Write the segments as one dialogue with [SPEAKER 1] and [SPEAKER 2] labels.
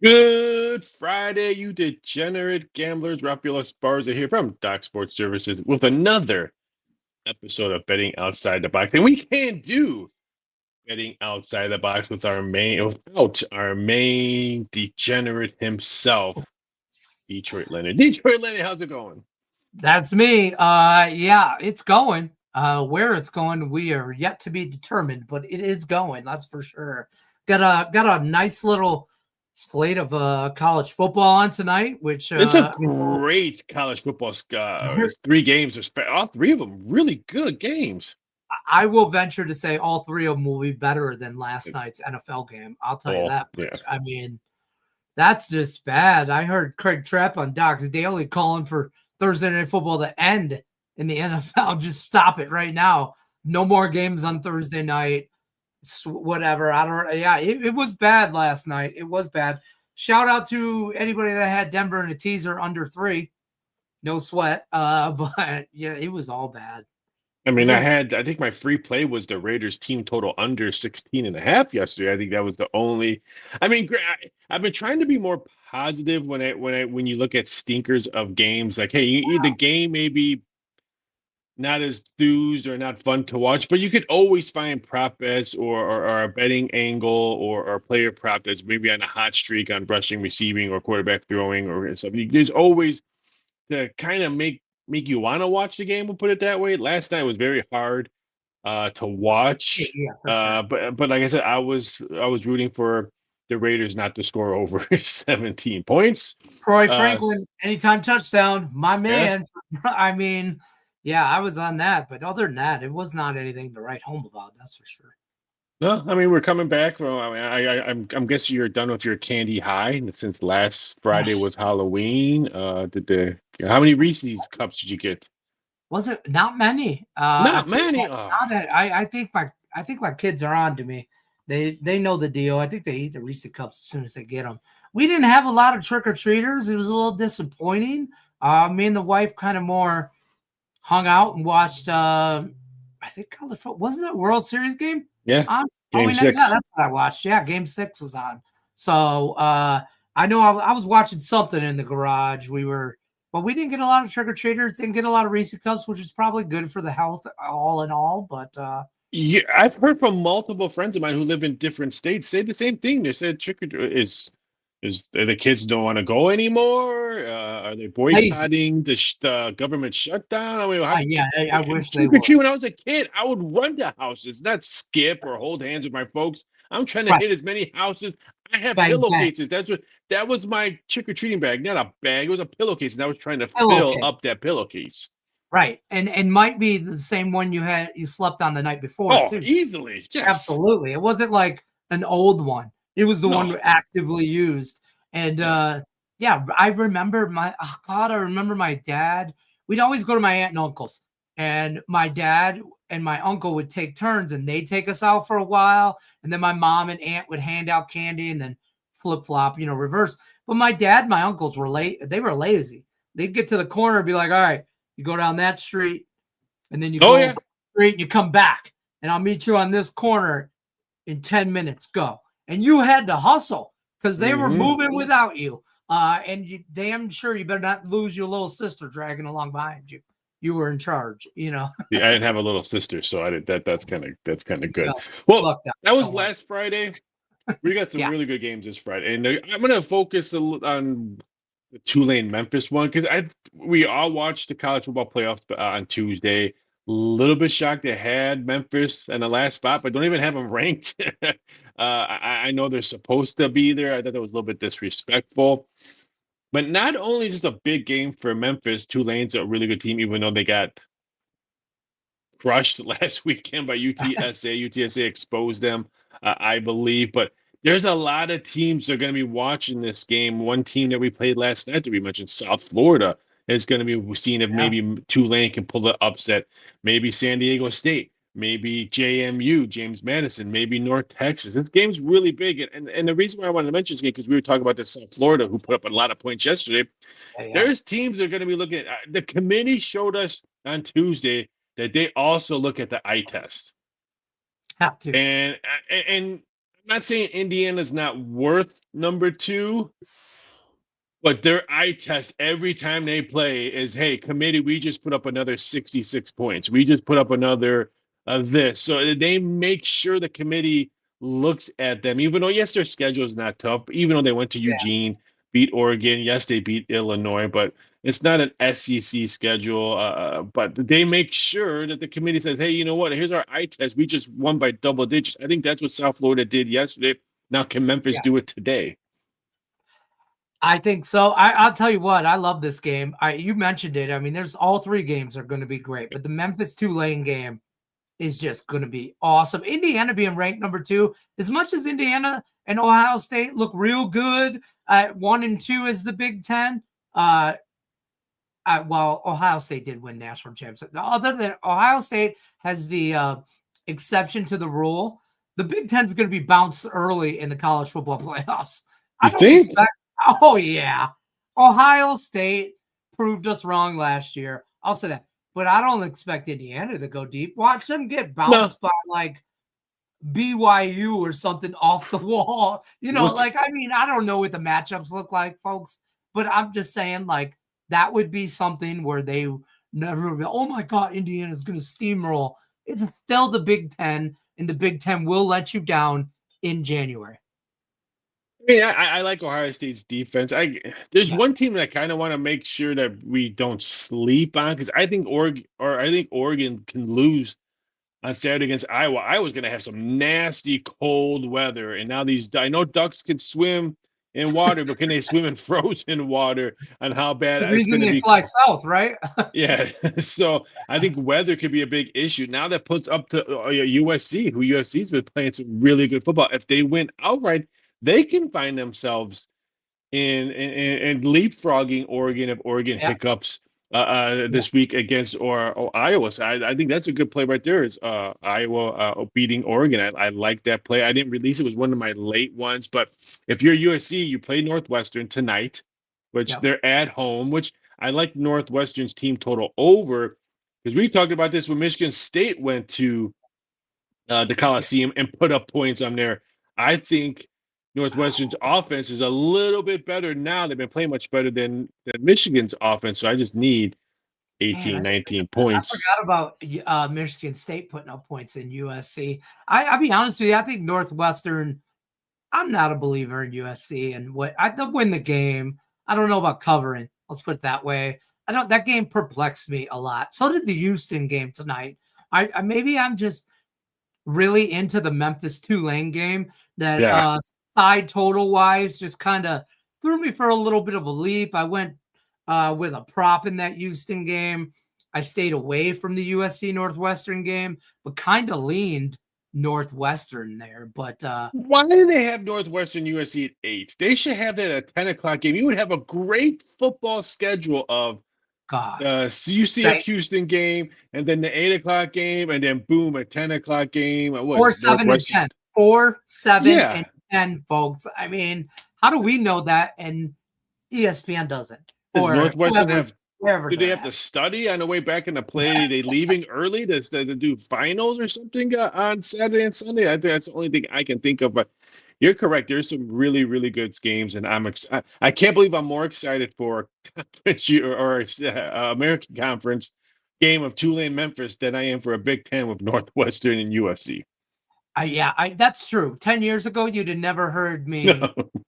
[SPEAKER 1] Good Friday, you degenerate gamblers. Raphael Esparza here from Doc Sports Services with another episode of Betting Outside the Box. And we can't do Betting Outside the Box without our main degenerate himself, Detroit Lenny. Detroit Lenny, how's it going?
[SPEAKER 2] That's me. Yeah, it's going. Where it's going, we are yet to be determined, but it is going. That's for sure. Got a nice little slate of college football on tonight, which
[SPEAKER 1] It's a great college football. Three games. All three of them really good games.
[SPEAKER 2] I will venture to say all three of them will be better than last night's NFL game. I'll tell you that.
[SPEAKER 1] Yeah.
[SPEAKER 2] I mean, that's just bad. I heard Craig Trapp on Doc's Daily calling for Thursday Night Football to end in the NFL. Just stop it right now. No more games on Thursday night. Whatever. I don't. Yeah, it was bad last night. It was bad. Shout out to anybody that had Denver in a teaser under 3. No sweat. But yeah, it was all bad.
[SPEAKER 1] I mean, I think my free play was the Raiders team total under 16.5 yesterday. I think that was the only. I mean, I've been trying to be more positive when you look at stinkers of games. Like, hey, the game may be not as enthused or not fun to watch, but you could always find prop bets or a betting angle or a player prop that's maybe on a hot streak on rushing, receiving, or quarterback throwing or something. There's always to kind of make you want to watch the game. We'll put it that way. Last night was very hard to watch.
[SPEAKER 2] Yeah, for
[SPEAKER 1] sure. But like I said, I was rooting for the Raiders not to score over 17 points.
[SPEAKER 2] Troy Franklin, anytime touchdown, my man. Yeah. I mean, yeah, I was on that, but other than that, it was not anything to write home about. That's for sure.
[SPEAKER 1] No, I mean we're coming back from. I mean, I'm guessing you're done with your candy high since last Friday was Halloween. How many Reese's cups did you get?
[SPEAKER 2] Was it not many?
[SPEAKER 1] Not many.
[SPEAKER 2] I think my kids are on to me. They know the deal. I think they eat the Reese's cups as soon as they get them. We didn't have a lot of trick or treaters. It was a little disappointing. Me and the wife kind of more hung out and watched. I think college football. Wasn't it World Series game?
[SPEAKER 1] Yeah. Game 6.
[SPEAKER 2] Yeah, that's what I watched. Yeah, Game 6 was on. So I know I was watching something in the garage. But we didn't get a lot of trick or treaters. Didn't get a lot of Reese's cups, which is probably good for the health, all in all. But
[SPEAKER 1] yeah, I've heard from multiple friends of mine who live in different states say the same thing. They said trick or treat is the kids don't want to go anymore? Are they boycotting the government shutdown? I mean,
[SPEAKER 2] I wish they
[SPEAKER 1] would. When I was a kid, I would run to houses, not skip or hold hands with my folks. I'm trying to hit as many houses. I have pillowcases. That was my trick or treating bag, not a bag. It was a pillowcase, and I was trying to fill up that pillowcase.
[SPEAKER 2] Right, and might be the same one you slept on the night before.
[SPEAKER 1] Oh, too. Easily, yes,
[SPEAKER 2] absolutely. It wasn't like an old one. It was the one actively used. And yeah, I remember I remember my dad. We'd always go to my aunt and uncle's, and my dad and my uncle would take turns, and they'd take us out for a while. And then my mom and aunt would hand out candy and then flip flop, reverse. But my dad, my uncles were late. They were lazy. They'd get to the corner and be like, all right, you go down that street, and then you go down the street and you come back, and I'll meet you on this corner in 10 minutes. Go. And you had to hustle because they were moving without you. And you damn sure you better not lose your little sister dragging along behind you. You were in charge,
[SPEAKER 1] Yeah, I didn't have a little sister, so I did that. That's kind of good. Well, that was last Friday. We got some really good games this Friday, and I'm going to focus on the Tulane Memphis one because we all watched the college football playoffs on Tuesday. A little bit shocked they had Memphis in the last spot, but don't even have them ranked. I know they're supposed to be there. I thought that was a little bit disrespectful. But not only is this a big game for Memphis, Tulane's a really good team, even though they got crushed last weekend by UTSA. UTSA exposed them, I believe. But there's a lot of teams that are going to be watching this game. One team that we played last night that we mentioned, South Florida, is going to be seeing if maybe Tulane can pull the upset. Maybe San Diego State, maybe JMU, James Madison, maybe North Texas. This game's really big. And the reason why I wanted to mention this game, because we were talking about this South Florida, who put up a lot of points yesterday. There's teams that are going to be looking at the committee showed us on Tuesday that they also look at the eye test.
[SPEAKER 2] Have to.
[SPEAKER 1] And not saying Indiana's not worth number 2, but their eye test every time they play is, hey, committee, we just put up another 66 points. We just put up another this. So they make sure the committee looks at them, even though, yes, their schedule is not tough, even though they went to Eugene, beat Oregon. Yes, they beat Illinois, but it's not an SEC schedule. But they make sure that the committee says, hey, you know what? Here's our eye test. We just won by double digits. I think that's what South Florida did yesterday. Now, can Memphis do it today?
[SPEAKER 2] I think so. I'll tell you what, I love this game. You mentioned it. I mean, there's all 3 games are going to be great, but the Memphis Tulane game is just going to be awesome. Indiana being ranked number 2, as much as Indiana and Ohio State look real good at 1 and 2 as the Big Ten. Well, Ohio State did win national championship. Other than Ohio State has the exception to the rule, the Big Ten is going to be bounced early in the college football playoffs.
[SPEAKER 1] I don't expect.
[SPEAKER 2] Oh, yeah. Ohio State proved us wrong last year. I'll say that. But I don't expect Indiana to go deep. Watch them get bounced by, like, BYU or something off the wall. I don't know what the matchups look like, folks. But I'm just saying, like, that would be something where they never be, oh, my God, Indiana's going to steamroll. It's still the Big Ten, and the Big Ten will let you down in January.
[SPEAKER 1] I mean, I like Ohio State's defense. There's one team that I kind of want to make sure that we don't sleep on, because I think Oregon can lose on Saturday against Iowa. Iowa's going to have some nasty cold weather, and now I know ducks can swim in water, but can they swim in frozen water? And how bad
[SPEAKER 2] it's the reason they fly south, right?
[SPEAKER 1] Yeah, so I think weather could be a big issue. Now that puts up to USC, who USC's been playing some really good football. If they win outright, they can find themselves in leapfrogging Oregon if Oregon hiccups this week against or Iowa. So I think that's a good play right there. Is Iowa beating Oregon? I like that play. I didn't release it. It was one of my late ones. But if you're USC, you play Northwestern tonight, which they're at home. Which I like Northwestern's team total over, because we talked about this when Michigan State went to the Coliseum and put up points on there. I think Northwestern's offense is a little bit better now. They've been playing much better than Michigan's offense. So I just need 18, 19 points.
[SPEAKER 2] I forgot about Michigan State putting up points in USC. I'll be honest with you. I think Northwestern, I'm not a believer in USC, and they'll win the game. I don't know about covering. Let's put it that way. That game perplexed me a lot. So did the Houston game tonight. Maybe I'm just really into the Memphis Tulane game that side total wise just kind of threw me for a little bit of a leap. I went with a prop in that Houston game. I stayed away from the USC Northwestern game, but kind of leaned Northwestern there. But
[SPEAKER 1] why do they have Northwestern USC at 8? They should have that at 10 o'clock game. You would have a great football schedule of UCF Houston game, and then the 8 o'clock game, and then boom, a 10 o'clock game.
[SPEAKER 2] 4, 7, and 10. 4, 7, and 10, folks. I mean, how do we know that and ESPN doesn't?
[SPEAKER 1] Does Northwestern do they have to study on the way back in the play? Are they leaving early to do finals or something on Saturday and Sunday? I think that's the only thing I can think of. But you're correct. There's some really, really good games, and I can't believe I'm more excited for conference or American Conference game of Tulane Memphis than I am for a Big Ten with Northwestern and USC.
[SPEAKER 2] That's true. 10 years ago, you'd have never heard me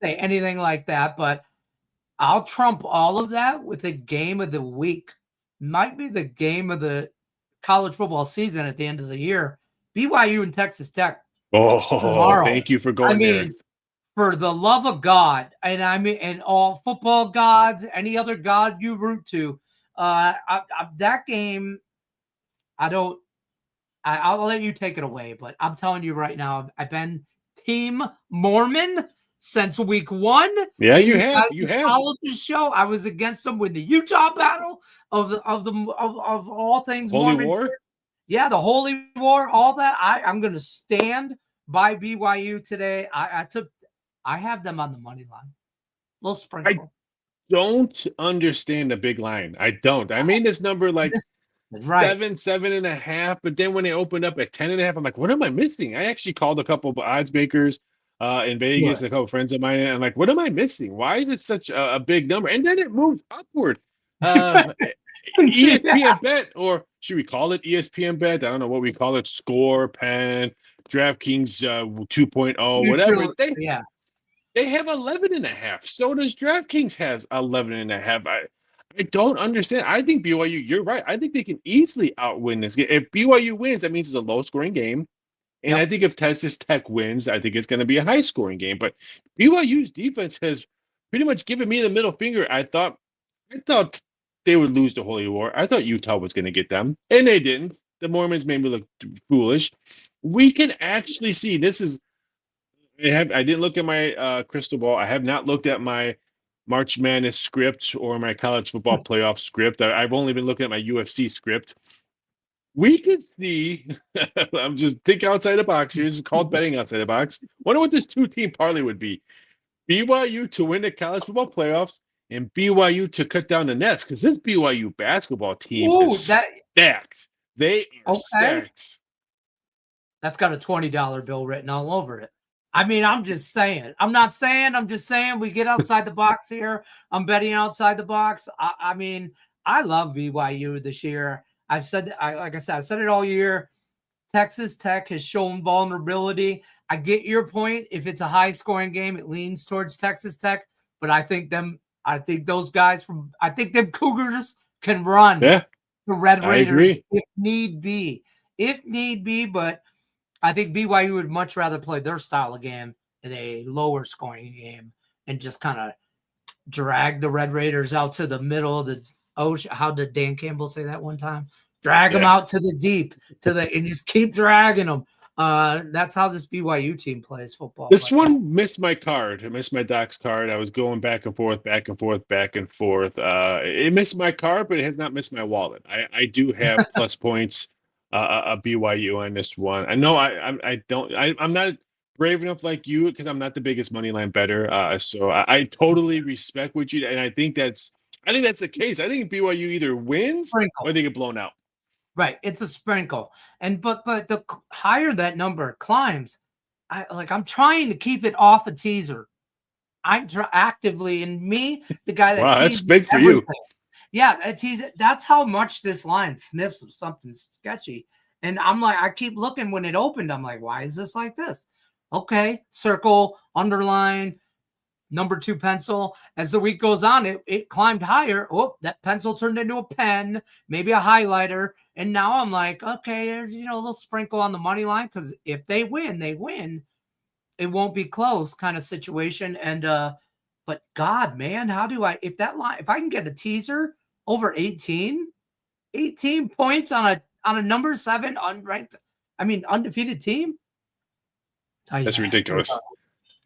[SPEAKER 2] say anything like that, but I'll trump all of that with a game of the week. Might be the game of the college football season at the end of the year. BYU and Texas Tech.
[SPEAKER 1] Tomorrow. Thank you for going there.
[SPEAKER 2] For the love of God, and all football gods, any other god you root to, that game, I'll let you take it away, but I'm telling you right now, I've been Team Mormon since week 1.
[SPEAKER 1] Yeah, you have. You have.
[SPEAKER 2] Followed the show. I was against them with the Utah battle of all things
[SPEAKER 1] Holy
[SPEAKER 2] Mormon.
[SPEAKER 1] War.
[SPEAKER 2] Yeah, the Holy War, all that. I'm going to stand by BYU today. I have them on the money line. Little sprinkle.
[SPEAKER 1] I don't understand the big line. I don't. I made this number like 7.5, but then when they opened up at 10.5, I'm like, what am I missing? I actually called a couple of odds makers in Vegas. A couple friends of mine, and I'm like, what am I missing? Why is it such a big number? And then it moved upward. ESPN Bet, or should we call it ESPN Bet? I don't know what we call it. Score, Penn, DraftKings 2.0, whatever. They have 11.5. So does DraftKings has 11.5. I don't understand. I think BYU, you're right. I think they can easily outwin this game. If BYU wins, that means it's a low-scoring game. And I think if Texas Tech wins, I think it's going to be a high-scoring game. But BYU's defense has pretty much given me the middle finger. I thought they would lose the Holy War. I thought Utah was going to get them, and they didn't. The Mormons made me look foolish. We can actually see this is. I didn't look at my crystal ball. I have not looked at my March Madness script or my college football playoff script. I've only been looking at my UFC script. We could see. I'm just thinking outside the box here. It's called betting outside the box. Wonder what this 2-team parlay would be. BYU to win the college football playoffs and BYU to cut down the nets, because this BYU basketball team is stacked. They are stacked.
[SPEAKER 2] That's got a $20 bill written all over it. I mean, I'm just saying. I'm not saying. I'm just saying we get outside the box here. I'm betting outside the box. I mean, I love BYU this year. I've said, like I said, I said it all year. Texas Tech has shown vulnerability. I get your point. If it's a high-scoring game, it leans towards Texas Tech. But I think them Cougars can run the Red Raiders if need be. But I think BYU would much rather play their style of game in a lower-scoring game and just kind of drag the Red Raiders out to the middle of the ocean. How did Dan Campbell say that one time? Drag them out to the deep, and just keep dragging them. That's how this BYU team plays football.
[SPEAKER 1] This one missed my card. I missed my Doc's card. I was going back and forth. It missed my card, but it has not missed my wallet. I do have plus points, a BYU on this one. I know I'm not brave enough like you, because I'm not the biggest money line bettor. So I totally respect what you, and I think that's the case. I think BYU either wins or they get blown out.
[SPEAKER 2] Right, it's a sprinkle, but the higher that number climbs, I'm trying to keep it off a teaser. I'm actively, and me, the guy that
[SPEAKER 1] that's big for you.
[SPEAKER 2] Yeah, that's how much this line sniffs of something sketchy, and I'm like, I keep looking when it opened. I'm like, why is this like this? Okay, circle, underline, number 2 pencil. As the week goes on, it climbed higher. Oh, that pencil turned into a pen, maybe a highlighter. And now I'm like, okay, there's, a little sprinkle on the money line, because if they win, they win. It won't be close kind of situation. And but God, man, how do I, if I can get a teaser over 18 points on a number 7 unranked, undefeated team?
[SPEAKER 1] That's ridiculous.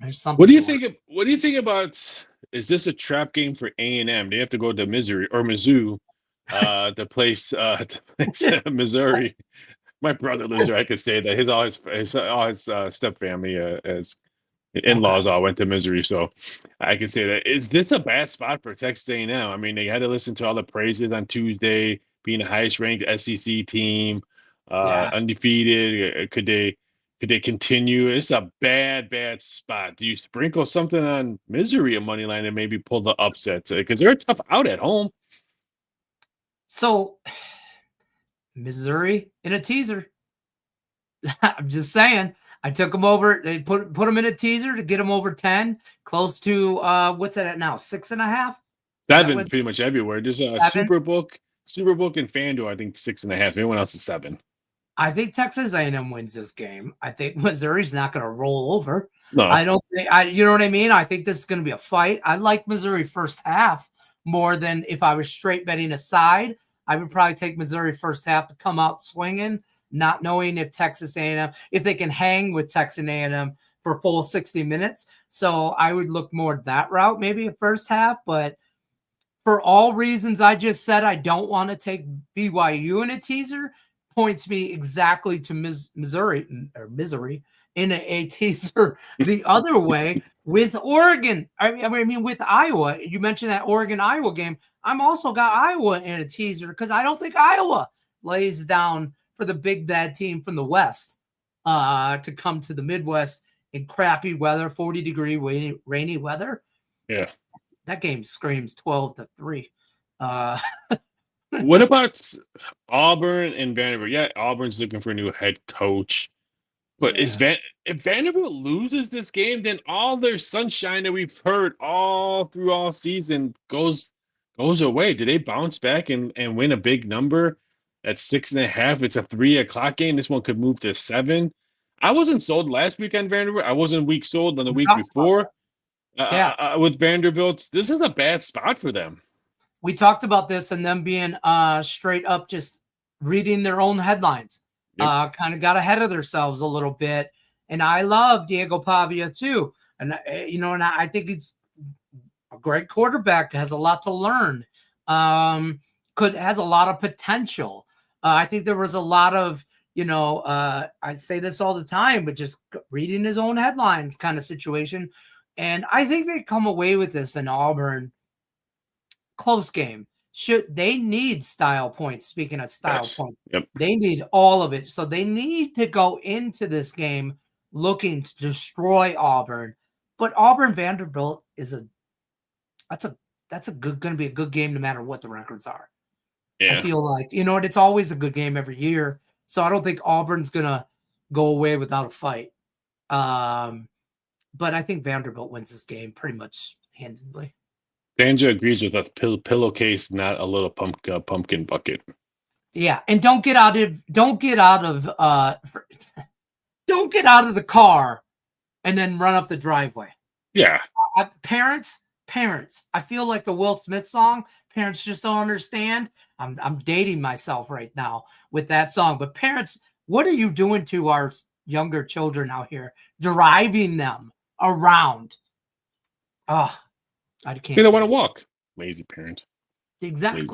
[SPEAKER 2] There's something.
[SPEAKER 1] What do you think about? Is this a trap game for A&M? They have to go to Mizzou, to place Missouri. My brother lives there. I could say that all his step family as in-laws all went to Missouri, so I can say that. Is this a bad spot for Texas A&M? I mean, they had to listen to all the praises on Tuesday, being the highest-ranked SEC team, undefeated. Could they continue? It's a bad spot. Do you sprinkle something on Missouri a money line and maybe pull the upsets? Because they're a tough out at home.
[SPEAKER 2] So, Missouri in a teaser. I'm just saying. I took them over. They put them in a teaser to get them over 10, close to what's that at now? 6.5?
[SPEAKER 1] 7, pretty much everywhere. There's a Superbook and FanDuel. I think 6.5. Everyone else is 7.
[SPEAKER 2] I think Texas A&M wins this game. I think Missouri's not going to roll over.
[SPEAKER 1] No.
[SPEAKER 2] I don't think. You know what I mean? I think this is going to be a fight. I like Missouri first half more than if I was straight betting a side. I would probably take Missouri first half to come out swinging, not knowing if Texas A&M, if they can hang with Texas A&M for full 60 minutes. So I would look more that route, maybe a first half. But for all reasons I just said, I don't want to take BYU in a teaser. Points me exactly to Missouri in a teaser the other way with Oregon. I mean, with Iowa. You mentioned that Oregon-Iowa game. I'm also got Iowa in a teaser because I don't think Iowa lays down for the big bad team from the West to come to the Midwest in crappy weather, 40-degree rainy weather.
[SPEAKER 1] Yeah.
[SPEAKER 2] That game screams 12-3.
[SPEAKER 1] What about Auburn and Vanderbilt? Yeah, Auburn's looking for a new head coach. But if Vanderbilt loses this game, then all their sunshine that we've heard all season goes away. Do they bounce back and win a big number at 6.5? It's a 3:00 game. This one could move to 7. I wasn't sold last week on Vanderbilt. I wasn't sold on the week before. With Vanderbilt, this is a bad spot for them.
[SPEAKER 2] We talked about this and them being straight up just reading their own headlines. Yep. Kind of got ahead of themselves a little bit. And I love Diego Pavia too. And, I think he's a great quarterback, has a lot to learn, has a lot of potential. I think there was a lot of, I say this all the time, but just reading his own headlines kind of situation. And I think they come away with this in Auburn. Close game. They need style points. Speaking of style points, they need all of it. So they need to go into this game looking to destroy Auburn. But Auburn Vanderbilt going to be a good game no matter what the records are. Yeah. I feel like it's always a good game every year. So I don't think Auburn's gonna go away without a fight. But I think Vanderbilt wins this game pretty much handedly.
[SPEAKER 1] Banja agrees with us. Pillowcase, not a little pumpkin bucket.
[SPEAKER 2] Yeah, and don't get out of the car and then run up the driveway.
[SPEAKER 1] Yeah.
[SPEAKER 2] Parents. I feel like the Will Smith song. Parents just don't understand. I'm dating myself right now with that song. But parents, what are you doing to our younger children out here? Driving them around. Oh. I can't.
[SPEAKER 1] They don't want to walk. Lazy parent.
[SPEAKER 2] Exactly.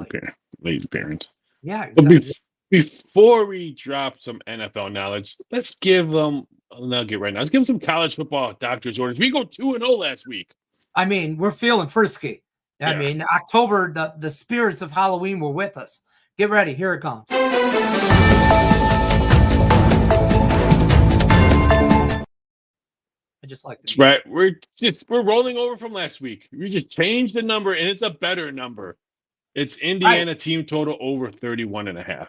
[SPEAKER 1] Lazy parents.
[SPEAKER 2] Yeah. Exactly.
[SPEAKER 1] But before we drop some NFL knowledge, let's give them a nugget right now. Let's give them some college football doctor's orders. We go 2-0 last week.
[SPEAKER 2] I mean, we're feeling frisky. I mean, October, the spirits of Halloween were with us. Get ready. Here it comes. I just like
[SPEAKER 1] that's right. We're rolling over from last week. We just changed the number, and it's a better number. It's Indiana team total over 31.5.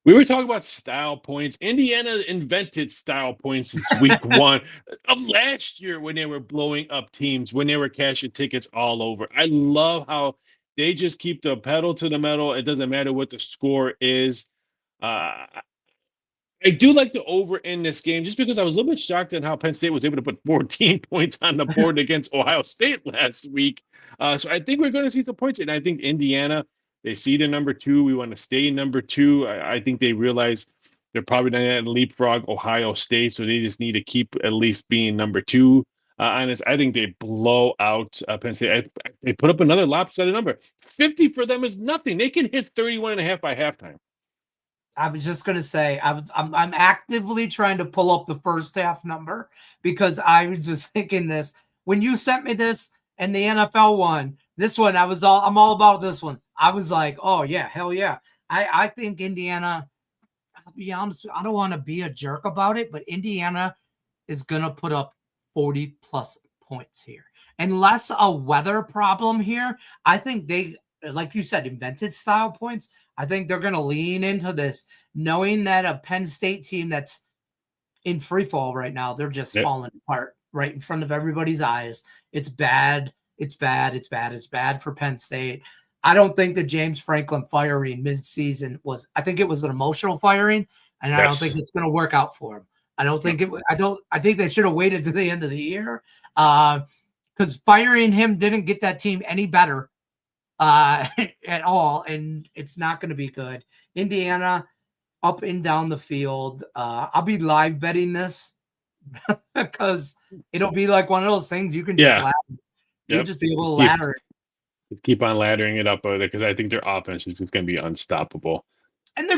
[SPEAKER 1] We were talking about style points. Indiana invented style points since week 1 of last year when they were blowing up teams, when they were cashing tickets all over. I love how they just keep the pedal to the metal. It doesn't matter what the score is. I do like the over in this game just because I was a little bit shocked at how Penn State was able to put 14 points on the board against Ohio State last week. So I think we're going to see some points. And I think Indiana, they see the number 2. We want to stay number 2. I think they realize they're probably not going to leapfrog Ohio State. So they just need to keep at least being number 2 on this. I think they blow out Penn State. They put up another lopsided number. 50 for them is nothing. They can hit 31.5 by halftime.
[SPEAKER 2] I was just going to say, I'm actively trying to pull up the first half number because I was just thinking this. When you sent me this and the NFL one, this one, I'm all about this one. I was like, oh, yeah, hell yeah. I think Indiana, I'll be honest, I don't want to be a jerk about it, but Indiana is going to put up 40-plus points here. Unless a weather problem here, I think they, like you said, invented style points. I think they're going to lean into this, knowing that a Penn State team that's in free fall right now, they're just falling apart right in front of everybody's eyes. It's bad. It's bad. It's bad. It's bad for Penn State. I don't think the James Franklin firing midseason I think it was an emotional firing, and I don't think it's going to work out for him. I think they should have waited to the end of the year because firing him didn't get that team any better. At all, and it's not going to be good. Indiana up and down the field. I'll be live betting this because it'll be like one of those things you can just ladder. You'll just be able to ladder it.
[SPEAKER 1] Keep on laddering it up because I think their offense is just going to be unstoppable.
[SPEAKER 2] And their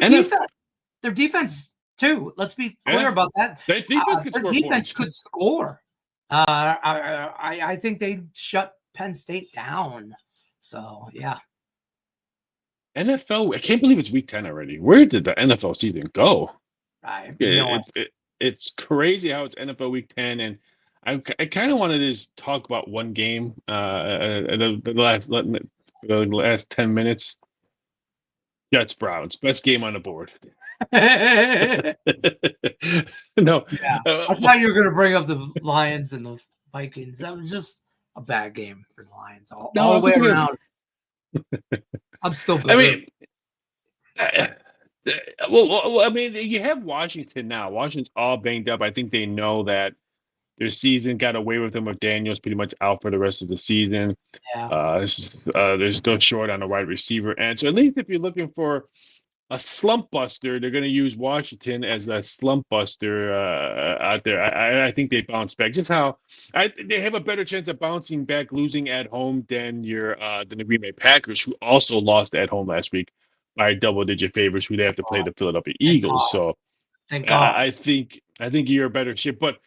[SPEAKER 2] defense too. Let's be clear about that.
[SPEAKER 1] Their defense
[SPEAKER 2] could score. I think they shut Penn State down. So, yeah.
[SPEAKER 1] NFL, I can't believe it's week 10 already. Where did the NFL season go?
[SPEAKER 2] I
[SPEAKER 1] it's crazy how it's NFL week 10. And I kind of wanted to just talk about one game. The last 10 minutes. Jets Browns, best game on the board. No,
[SPEAKER 2] yeah. I thought you were gonna bring up the Lions and the Vikings. That was just a bad game for the Lions all the way around. I'm still bitter.
[SPEAKER 1] I mean, well, I mean, you have Washington now. Washington's all banged up. I think they know that their season got away with them with Daniels pretty much out for the rest of the season.
[SPEAKER 2] Yeah.
[SPEAKER 1] They're still short on a wide receiver. And so at least if you're looking for a slump buster, they're going to use Washington as a slump buster out there. I think they bounce back. Just how they have a better chance of bouncing back losing at home than the Green Bay Packers, who also lost at home last week by double-digit favorites, who they have to play the Philadelphia Eagles. So I think you're a better ship. But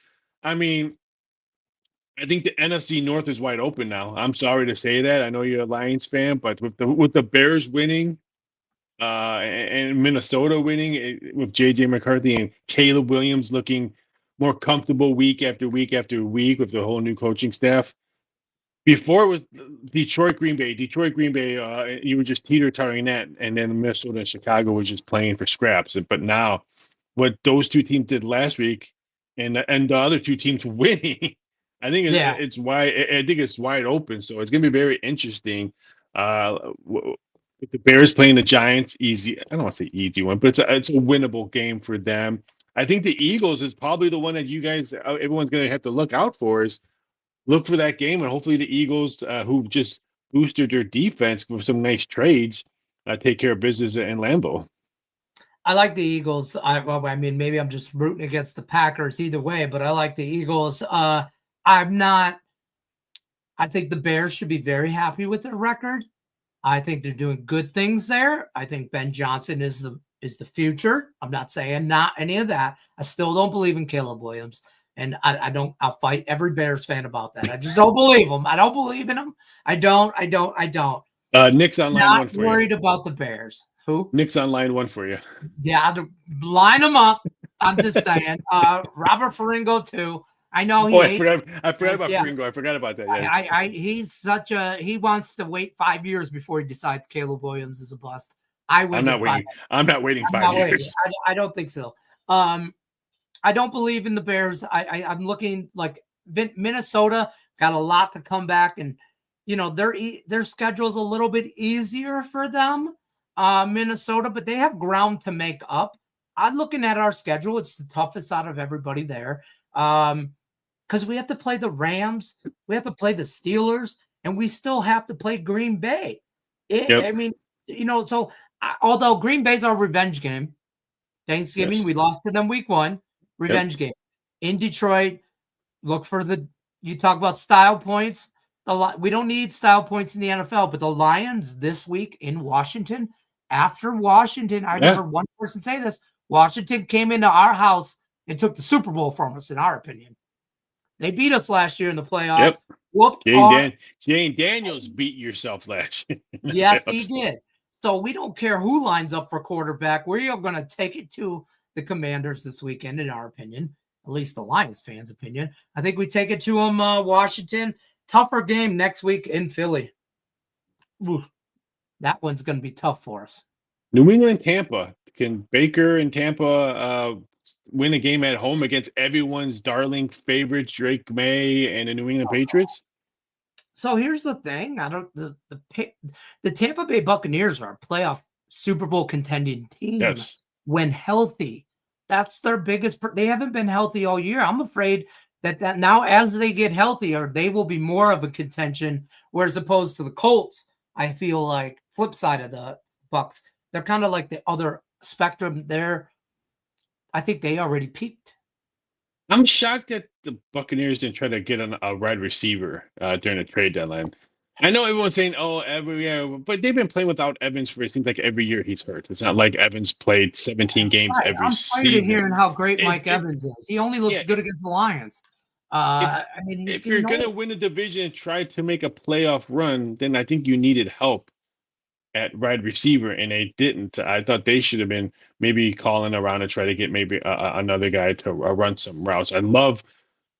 [SPEAKER 1] I mean, I think the NFC North is wide open now. I'm sorry to say that. I know you're a Lions fan, but with the Bears winning, and Minnesota winning with JJ McCarthy and Caleb Williams looking more comfortable week after week after week with the whole new coaching staff. Before it was Detroit, Green Bay. You were just teeter-tottering that, and then Minnesota and Chicago was just playing for scraps. But now, what those two teams did last week, and the other two teams winning, I think it's wide. I think it's wide open. So it's going to be very interesting. With the Bears playing the Giants, easy. I don't want to say easy one, but it's a winnable game for them. I think the Eagles is probably the one that you guys, everyone's going to have to look out for. Is look for that game, and hopefully the Eagles, who just boosted their defense with some nice trades, take care of business in Lambeau.
[SPEAKER 2] I like the Eagles. I mean, maybe I'm just rooting against the Packers either way, but I like the Eagles. I'm not. I think the Bears should be very happy with their record. I think they're doing good things there. I think Ben Johnson is the future. I'm not saying not any of that. I still don't believe in Caleb Williams. And I'll fight every Bears fan about that. I just don't believe him. I don't believe in him. I don't.
[SPEAKER 1] Nick's on line one for you.
[SPEAKER 2] Not worried about the Bears. Who?
[SPEAKER 1] Nick's on line one for you.
[SPEAKER 2] Yeah, line them up. I'm just saying. Robert Ferringo too. I know he
[SPEAKER 1] I forgot about Ferringo. I forgot about that. Yes.
[SPEAKER 2] He's he wants to wait 5 years before he decides Caleb Williams is a bust. I'm not waiting 5 years. I don't think so. I don't believe in the Bears. I'm looking like Minnesota got a lot to come back, and their schedule's a little bit easier for them, Minnesota, but they have ground to make up. I'm looking at our schedule; it's the toughest out of everybody there, because we have to play the Rams, we have to play the Steelers, and we still have to play Green Bay. I mean, so although Green Bay's our revenge game, Thanksgiving we lost to them week 1. Revenge game in Detroit. Look for you talk about style points. We don't need style points in the NFL, but the Lions this week in Washington, after Washington, I remember one person say this, Washington came into our house and took the Super Bowl from us, in our opinion. They beat us last year in the playoffs. Whooped
[SPEAKER 1] Jane Daniels beat yourself last year.
[SPEAKER 2] Yes, he did. So we don't care who lines up for quarterback. We are going to take it to the Commanders this weekend, in our opinion, at least the Lions fans' opinion. I think we take it to them, Washington. Tougher game next week in Philly. Ooh, that one's going to be tough for us.
[SPEAKER 1] New England, Tampa. Can Baker and Tampa win a game at home against everyone's darling favorites, Drake May and the New England Patriots?
[SPEAKER 2] So here's the thing. The Tampa Bay Buccaneers are a playoff Super Bowl contending team.
[SPEAKER 1] Yes.
[SPEAKER 2] When healthy, that's their biggest. They haven't been healthy all year. I'm afraid that now, as they get healthier, they will be more of a contention. Whereas opposed to the Colts, I feel like flip side of the Bucs, they're kind of like the other spectrum. I think they already peaked.
[SPEAKER 1] I'm shocked that the Buccaneers didn't try to get a wide receiver during the trade deadline. I know everyone's saying, but they've been playing without Evans for it seems like every year he's hurt. It's not like Evans played 17 games every season.
[SPEAKER 2] I'm tired of hearing how great Mike Evans is. He only looks good against the Lions.
[SPEAKER 1] If you're going to win a division and try to make a playoff run, then I think you needed help at wide receiver, and they didn't. I thought they should have been maybe calling around to try to get maybe another guy to run some routes. I love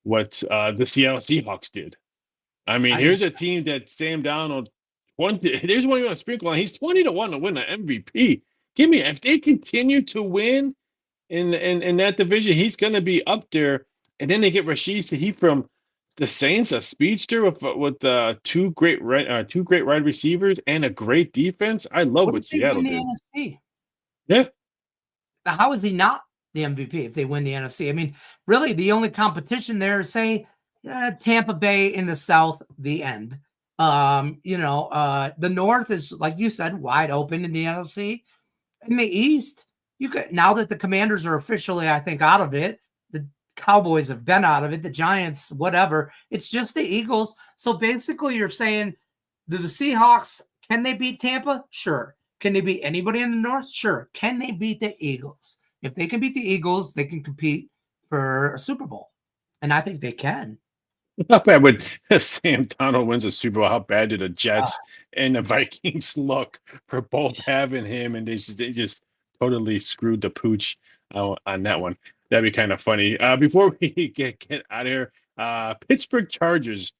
[SPEAKER 1] what the Seattle Seahawks did. I mean, here's a team that Sam Darnold 20. There's one you want to sprinkle on. He's 20-1 to win the MVP. If they continue to win in that division, he's going to be up there. And then they get Rashid Shaheed from the Saints, a speedster with two great wide receivers and a great defense. I love what Seattle did.
[SPEAKER 2] NFC?
[SPEAKER 1] Yeah.
[SPEAKER 2] Now, how is he not the MVP if they win the NFC? I mean, really, the only competition there is, say, Tampa Bay in the South, the end. The North is, like you said, wide open in the NFC. In the East, now that the Commanders are officially, I think, out of it, the Cowboys have been out of it, the Giants, whatever. It's just the Eagles. So basically, you're saying, the Seahawks, can they beat Tampa? Sure. Can they beat anybody in the North? Sure. Can they beat the Eagles? If they can beat the Eagles, they can compete for a Super Bowl. And I think they can.
[SPEAKER 1] How bad would Sam Darnold wins a Super Bowl? How bad did the Jets and the Vikings look for both having him? And they just totally screwed the pooch on that one. That'd be kind of funny. Before we get out of here, Pittsburgh Chargers.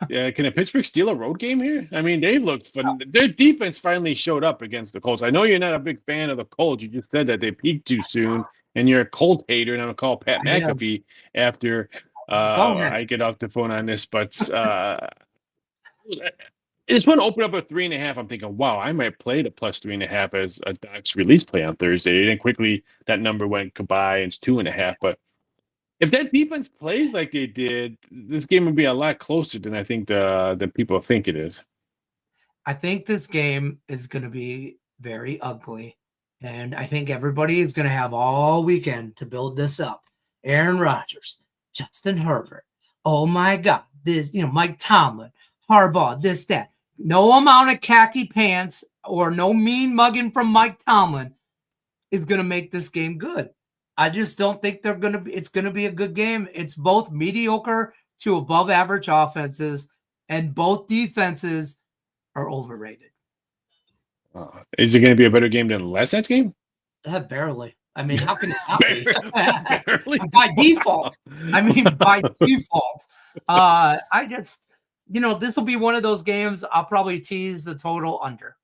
[SPEAKER 1] Can a Pittsburgh steal a road game here? I mean, they looked fun. Their defense finally showed up against the Colts. I know you're not a big fan of the Colts. You just said that they peaked too soon, and you're a Colt hater, and I'm going to call Pat McAfee after I get off the phone on this. But this one opened up at 3.5. I'm thinking, wow, I might play the plus 3.5 as a Doc's release play on Thursday. And then quickly that number went goodbye, and it's 2.5. But if that defense plays like they did, this game would be a lot closer than I think the people think it is.
[SPEAKER 2] I think this game is going to be very ugly, and I think everybody is going to have all weekend to build this up. Aaron Rodgers, Justin Herbert, oh my God, this, Mike Tomlin, Harbaugh, this, that. No amount of khaki pants or no mean mugging from Mike Tomlin is going to make this game good. I just don't think it's going to be a good game. It's both mediocre to above average offenses, and both defenses are overrated.
[SPEAKER 1] Is it going to be a better game than last night's game?
[SPEAKER 2] Barely. I mean, how can it not be? By default. By default. This will be one of those games I'll probably tease the total under,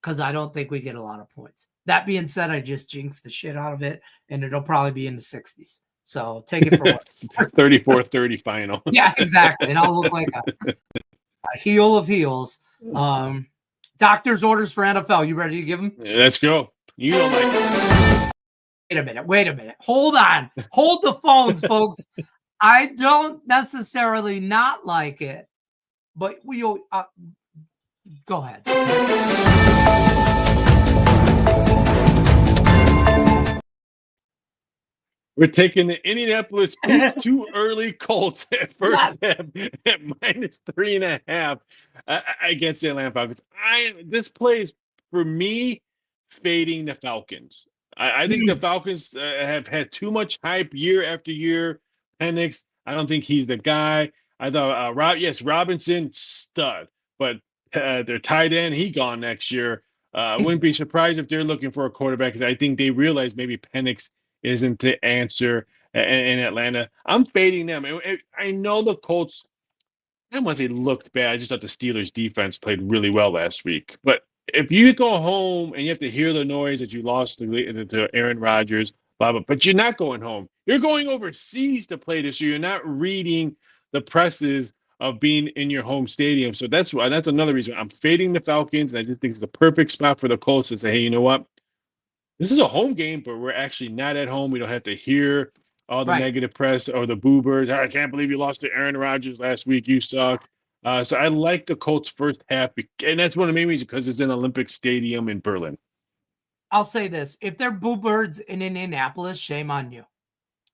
[SPEAKER 2] because I don't think we get a lot of points. That being said, I just jinxed the shit out of it, and it'll probably be in the 60s. So take it for what?
[SPEAKER 1] 34-30 final.
[SPEAKER 2] Yeah, exactly. And I'll look like a heel of heels. Doctor's orders for NFL. You ready to give them?
[SPEAKER 1] Yeah, let's go. You don't like
[SPEAKER 2] it. Wait a minute. Hold on. Hold the phones, folks. I don't necessarily not like it, but we'll go ahead.
[SPEAKER 1] We're taking the Indianapolis too early Colts at first half at minus 3.5 against the Atlanta Falcons. This plays for me fading the Falcons. I think the Falcons have had too much hype year after year. Penix, I don't think he's the guy. I thought Robinson, stud, but their tight end, he gone next year. Wouldn't be surprised if they're looking for a quarterback, because I think they realize maybe Penix isn't the answer in Atlanta. I'm fading them. I know the Colts, I don't want to say looked bad. I just thought the Steelers defense played really well last week. But if you go home and you have to hear the noise that you lost to Aaron Rodgers, blah, blah, but you're not going home. You're going overseas to play this year. You're not reading the presses of being in your home stadium. So that's another reason I'm fading the Falcons. And I just think it's a perfect spot for the Colts to say, hey, you know what? This is a home game, but we're actually not at home. We don't have to hear all the negative press or the boobers. I can't believe you lost to Aaron Rodgers last week. You suck. So I like the Colts first half, and that's one of the main reasons, because it's in Olympic Stadium in Berlin.
[SPEAKER 2] I'll say this. If they're boo birds in Indianapolis, shame on you.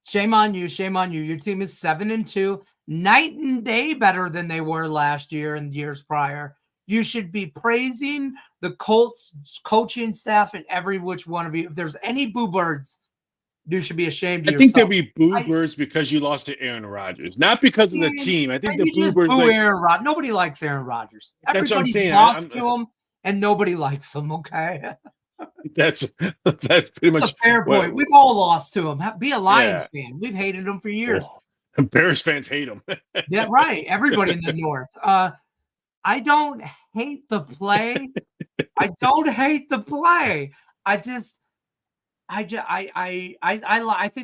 [SPEAKER 2] Shame on you. Shame on you. Your team is 7-2, night and day better than they were last year and years prior. You should be praising the Colts coaching staff and every which one of you. If there's any boo birds, you should be ashamed of yourself.
[SPEAKER 1] I think there'll be boo birds because you lost to Aaron Rodgers, not because of the team. I think the boo birds.
[SPEAKER 2] Aaron Rodgers. Nobody likes Aaron Rodgers.
[SPEAKER 1] That's what I'm saying.
[SPEAKER 2] Lost to him, and nobody likes him. Okay.
[SPEAKER 1] That's pretty much
[SPEAKER 2] a fair point. We've all lost to him. Be a Lions fan. We've hated him for years.
[SPEAKER 1] Bears fans hate him.
[SPEAKER 2] Yeah, right. Everybody in the North. I don't hate the play. I don't hate the play. I think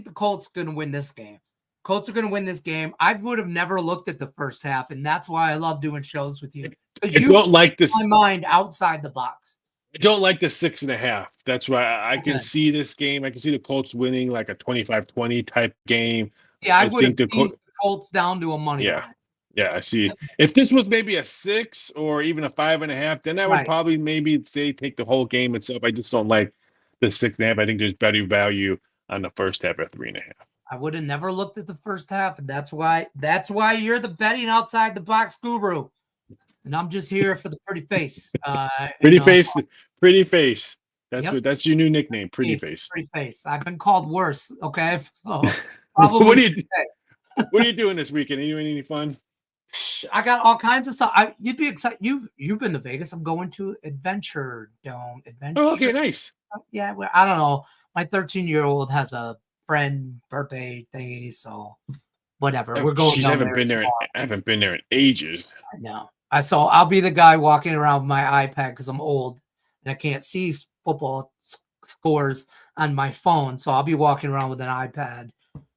[SPEAKER 2] the Colts are going to win this game. Colts are going to win this game. I would have never looked at the first half, and that's why I love doing shows with you.
[SPEAKER 1] I don't like this.
[SPEAKER 2] My mind outside the box.
[SPEAKER 1] I don't like the 6.5. That's why I can see this game. I can see the Colts winning like a 25-20 type game.
[SPEAKER 2] Yeah, I would think the Colts down to a money line.
[SPEAKER 1] Yeah, I see. If this was maybe a 6 or even a 5.5, then I would probably maybe say take the whole game itself. I just don't like the 6.5. I think there's better value on the first half at 3.5.
[SPEAKER 2] I would have never looked at the first half, and that's why you're the betting outside the box guru. And I'm just here for the pretty face.
[SPEAKER 1] Pretty face. That's your new nickname, pretty face.
[SPEAKER 2] Pretty face. I've been called worse. Okay, so probably.
[SPEAKER 1] What are you doing this weekend? Are you doing any fun?
[SPEAKER 2] I got all kinds of stuff. You'd be excited. You've been to Vegas. I'm going to Adventure Dome.
[SPEAKER 1] Oh, okay, nice.
[SPEAKER 2] Yeah, well, I don't know. My 13-year-old has a friend birthday thingy, so whatever. We're going.
[SPEAKER 1] I haven't been there in ages.
[SPEAKER 2] I know. So I'll be the guy walking around with my iPad because I'm old and I can't see football scores on my phone. So I'll be walking around with an iPad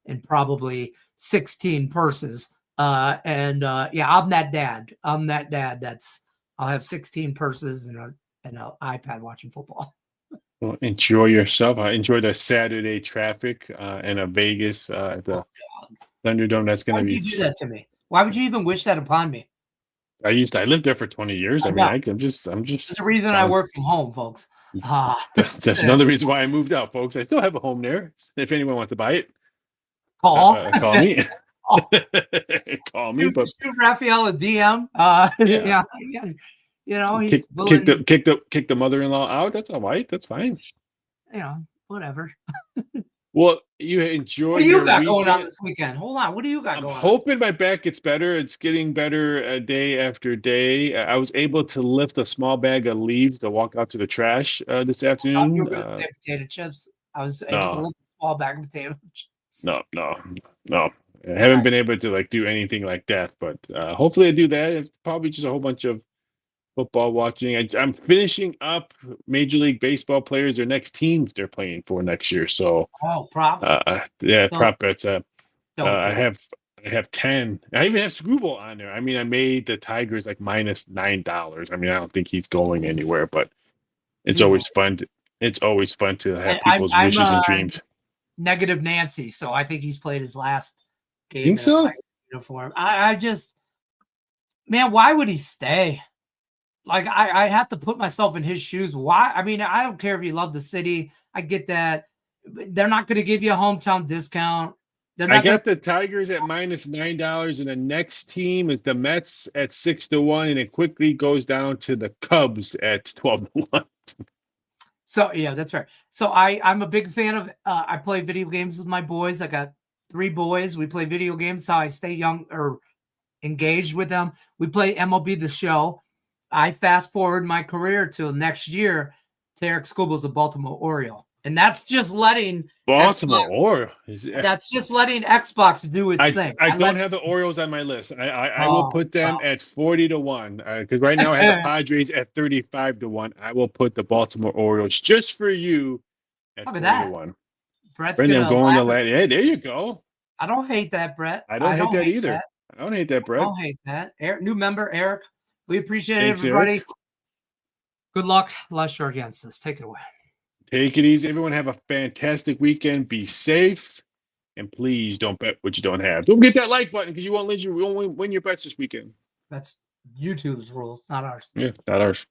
[SPEAKER 2] and probably 16 purses. I'm that dad. I'll have 16 purses and an iPad watching football.
[SPEAKER 1] Well, enjoy yourself. Enjoy the Saturday traffic in Vegas at the Thunderdome. That's going to be.
[SPEAKER 2] Why would you do that to me? Why would you even wish that upon me?
[SPEAKER 1] I lived there for 20 years. I'm just. There's
[SPEAKER 2] the reason I work from home, folks.
[SPEAKER 1] That's another reason why I moved out, folks. I still have a home there. If anyone wants to buy it,
[SPEAKER 2] call
[SPEAKER 1] me. Call me. But
[SPEAKER 2] shoot Raphael a DM. Yeah. You know, he's
[SPEAKER 1] kick the mother-in-law out. That's all right. That's fine.
[SPEAKER 2] You know, whatever.
[SPEAKER 1] Well, you enjoy.
[SPEAKER 2] What do you got going on this weekend? Hold on. What do you got going on?
[SPEAKER 1] I'm hoping my back gets better. It's getting better day after day. I was able to lift a small bag of leaves to walk out to the trash this afternoon.
[SPEAKER 2] You were going to say potato chips. I was able to lift a small bag of potato chips.
[SPEAKER 1] No. I haven't been able to do anything like that, but hopefully I do that. It's probably just a whole bunch of football watching. I'm finishing up Major League Baseball players, their next teams they're playing for next year. So
[SPEAKER 2] props.
[SPEAKER 1] Prop bets. I have 10. I even have Screwball on there. I mean, I made the Tigers minus $9. I mean, I don't think he's going anywhere, but it's always fun. It's always fun to have people's wishes and dreams.
[SPEAKER 2] Negative Nancy, so I think he's played his last game.
[SPEAKER 1] Think so?
[SPEAKER 2] Uniform. I just, man, why would he stay? I have to put myself in his shoes. Why? I mean, I don't care if you love the city. I get that. They're not going to give you a hometown discount.
[SPEAKER 1] I got the Tigers at minus $9, and the next team is the Mets at 6-1, and it quickly goes down to the Cubs at 12-1.
[SPEAKER 2] So yeah, that's right. So I'm a big fan of. I play video games with my boys. I got 3 boys. We play video games. How I stay young or engaged with them. We play MLB The Show. I fast forward my career till next year. Tarek Scooble's a Baltimore Oriole, and that's just letting That's just letting Xbox do its thing.
[SPEAKER 1] I don't have the Orioles on my list. I will put them at 40-1 because right now I have the Padres at 35-1. I will put the Baltimore Orioles just for you at 40-1.
[SPEAKER 2] Brett's going
[SPEAKER 1] to let. Hey, there you go.
[SPEAKER 2] I don't hate that, Brett.
[SPEAKER 1] I don't hate that either. I don't hate that, Brett.
[SPEAKER 2] I don't hate that. Eric, new member, Eric. We appreciate it, everybody. Eric. Good luck. Unless you're against us. Take it away.
[SPEAKER 1] Take it easy. Everyone have a fantastic weekend. Be safe. And please don't bet what you don't have. Don't forget that like button because you won't win your bets this weekend.
[SPEAKER 2] That's YouTube's rules, not ours.
[SPEAKER 1] Yeah, not ours.